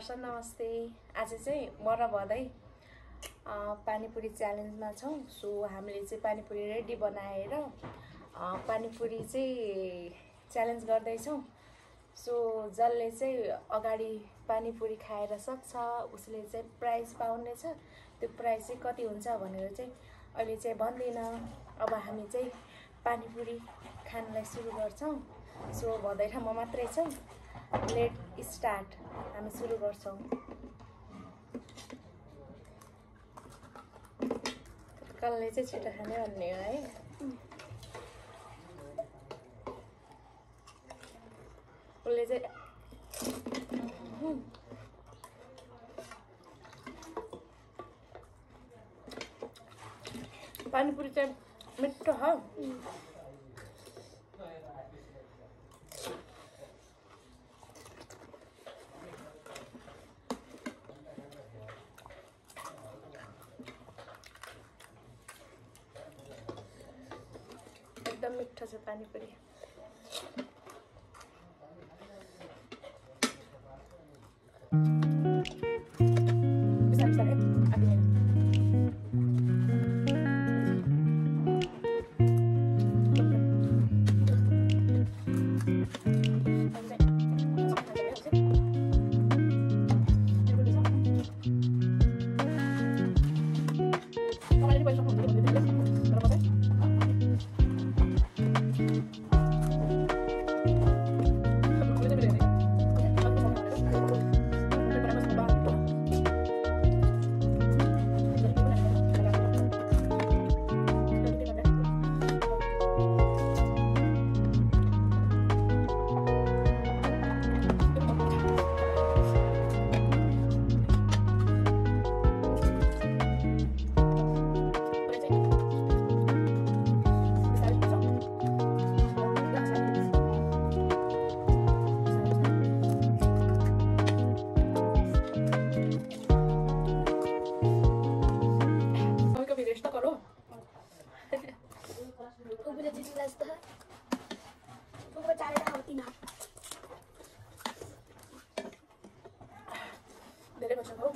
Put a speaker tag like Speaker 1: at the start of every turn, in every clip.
Speaker 1: दर्शन नमस्ते। आज चाहिँ म र भदै पानीपुरी च्यालेन्जमा छौं। सो हामीले चाहिँ पानीपुरी रेडी बनाएर पानीपुरी चाहिँ च्यालेन्ज गर्दै छौं। सो जसले चाहिँ अगाडि पानीपुरी खाएर सक्छ उसले चाहिँ प्राइज पाउने छ। त्यो प्राइज चाहिँ कति हुन्छ भनेर चाहिँ अहिले चाहिँ भन्दिन। अब हामी चाहिँ पानीपुरी खानलाई सुरु गर्छौं। सो भदै र म मात्रै छौं। Let start. हामी सुरु गर्छौं। कसले चाहिँ छिटो खाने भन्ने हो है। उसले चाहिँ पानीपुरी चाहिँ मिठो हो। एकदम मिठो छ पानीपुरी। धेरै बच्चा हो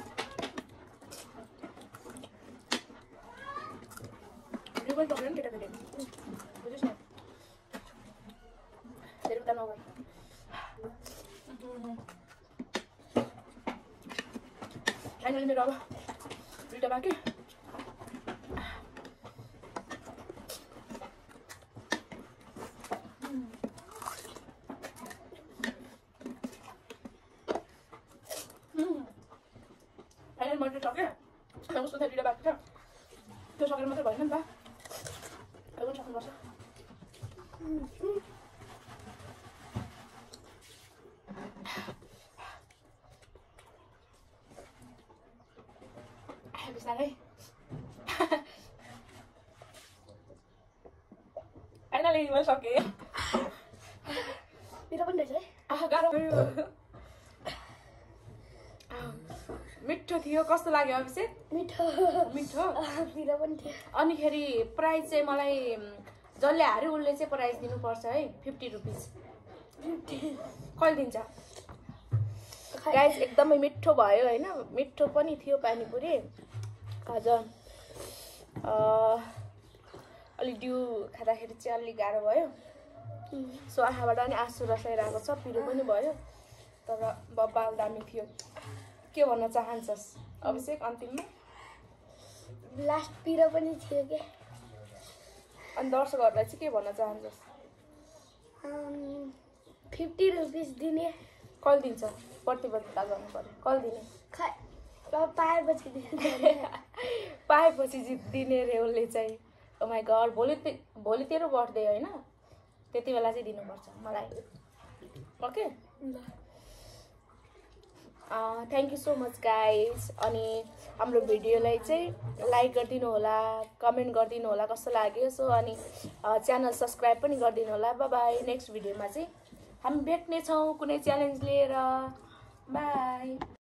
Speaker 1: रिबन टक्दैन केटाकेटी बुझ्यस् न। धेरै उता नगर। फाइनली मेरो अब दुईटा बाँकी। मैले सकेँ। उसको थैलीटा बाँकी छ। त्यो सकेर मात्रै भएन नि त। त्यो पनि सक्नुपर्छ। बिस्तारै। फाइनली मैले सकेँ। मेरो पनि रहेछ है। गाह्रो मिठो थियो। कस्तो लाग्यो अभिषेक? मिठो मिठो पिरो पनि थियो। अनिखेरि प्राइस चाहिँ मलाई जसले हार्यो उसले चाहिँ प्राइस दिनुपर्छ है 50 रुपीज। 50 कहिले दिन्छ? गाइस एकदमै मिठो भयो हैन। मिठो पनि थियो पानीपुरी। आज अलि डिउ खाँदाखेरि चाहिँ अलि गाह्रो भयो। सो आँखाबाट पनि आँसु रसाइरहेको छ। पिरो पनि भयो तर बब्बाल दामी थियो। के भन्न चाहन्छस् अभिषेक अन्तिममा? लास्ट पिरो पनि थियो के। अनि दर्शकहरूलाई चाहिँ के भन्न चाहन्छस्? 50 रुपीस दिने। कहिले दिन्छ? प्रतिबद्धता गर्नु पर्यो। कहिले दिने? पाएपछि दिने। पाएपछि दिने रे उसले चाहिँ। ओ माई गॉड। भोलि तेरो बर्थडे हैन? त्यति बेला चाहिँ दिनुपर्छ मलाई। Okay? Thank you so much guys. अनि हाम्रो भिडियोलाई चाहिँ लाइक गरिदिनु होला, कमेन्ट गरिदिनु होला कस्तो लाग्यो। सो अनि च्यानल सब्सक्राइब पनि गरिदिनु होला। By by. नेक्स्ट भिडियोमा चाहिँ हामी भेट्ने छौँ कुनै च्यालेन्ज लिएर। बाई।